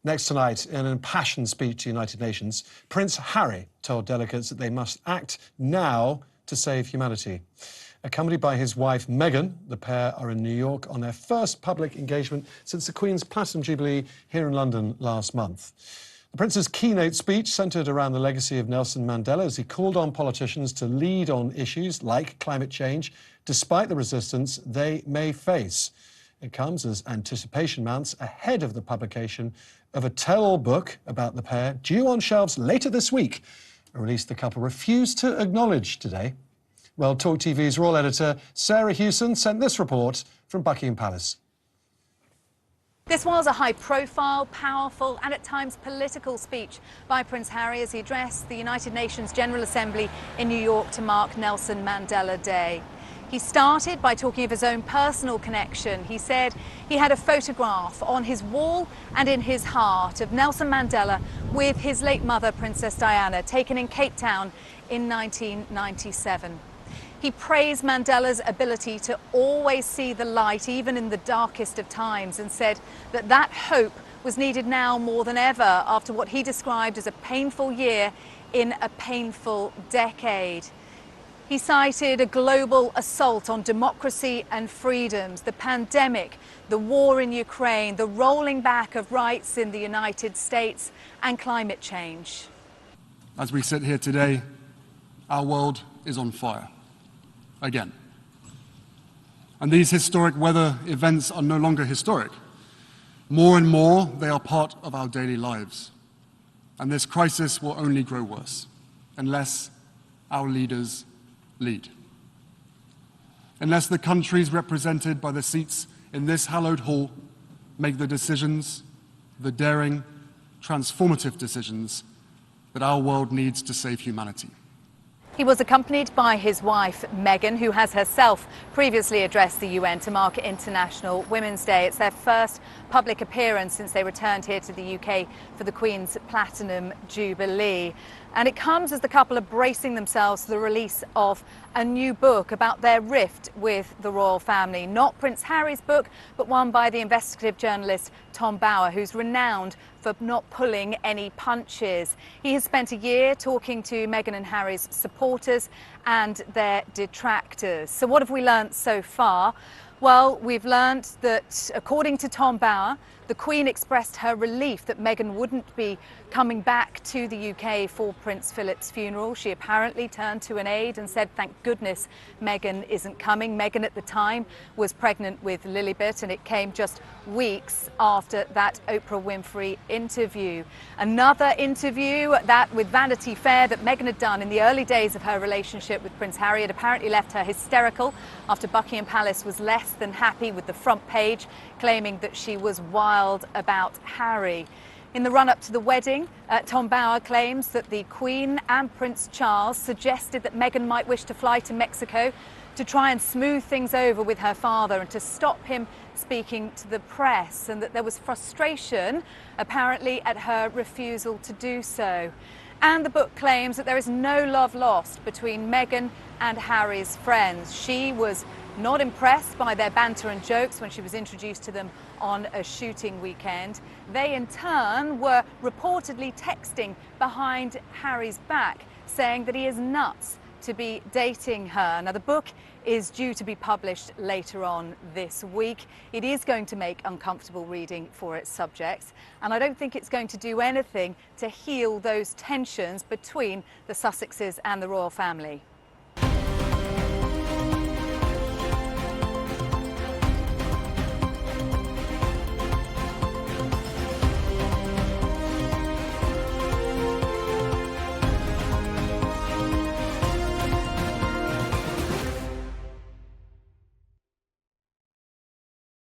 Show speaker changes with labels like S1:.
S1: Next tonight, in an impassioned speech to United Nations, Prince Harry told delegates that they must act now to save humanity. Accompanied by his wife Meghan, the pair are in New York on their first public engagement since the Queen's Platinum Jubilee here in London last month. The Prince's keynote speech centred around the legacy of Nelson Mandela as he called on politicians to lead on issues like climate change, despite the resistance they may face. It comes as anticipation mounts ahead of the publication of a tell-all book about the pair, due on shelves later this week, a release the couple refused to acknowledge today. Well, talkTV's royal editor, Sarah Hewson, sent this report from Buckingham Palace.
S2: This was a high-profile, powerful and at times political speech by Prince Harry as he addressed the United Nations General Assembly in New York to mark Nelson Mandela Day. He started by talking of his own personal connection. He said he had a photograph on his wall and in his heart of Nelson Mandela with his late mother, Princess Diana, taken in Cape Town in 1997. He praised Mandela's ability to always see the light, even in the darkest of times, and said that that hope was needed now more than ever after what he described as a painful year in a painful decade. He cited a global assault on democracy and freedoms, the pandemic, the war in Ukraine, the rolling back of rights in the United States, and climate change.
S3: As we sit here today, our world is on fire. Again. And these historic weather events are no longer historic. More and more, they are part of our daily lives. And this crisis will only grow worse unless our leaders lead. Unless the countries represented by the seats in this hallowed hall make the decisions, the daring, transformative decisions that our world needs to save humanity.
S2: He was accompanied by his wife, Meghan, who has herself previously addressed the UN to mark International Women's Day. It's their first public appearance since they returned here to the UK for the Queen's Platinum Jubilee. And it comes as the couple are bracing themselves for the release of a new book about their rift with the royal family. Not Prince Harry's book, but one by the investigative journalist Tom Bower, who's renowned for not pulling any punches. He has spent a year talking to Meghan and Harry's supporters and their detractors. So what have we learnt so far? Well, we've learnt that, according to Tom Bower, the Queen expressed her relief that Meghan wouldn't be coming back to the UK for Prince Philip's funeral. She apparently turned to an aide and said, thank goodness Meghan isn't coming. Meghan at the time was pregnant with Lilibet, and it came just weeks after that Oprah Winfrey interview. Another interview, that with Vanity Fair, that Meghan had done in the early days of her relationship with Prince Harry, had apparently left her hysterical after Buckingham Palace was less than happy with the front page, claiming that she was wild about Harry. In the run-up to the wedding, Tom Bower claims that the Queen and Prince Charles suggested that Meghan might wish to fly to Mexico to try and smooth things over with her father and to stop him speaking to the press, and that there was frustration, apparently, at her refusal to do so. And the book claims that there is no love lost between Meghan and Harry's friends. She was not impressed by their banter and jokes when she was introduced to them on a shooting weekend. They, in turn, were reportedly texting behind Harry's back, saying that he is nuts to be dating her. Now, the book is due to be published later on this week. It is going to make uncomfortable reading for its subjects, and I don't think it's going to do anything to heal those tensions between the Sussexes and the royal family.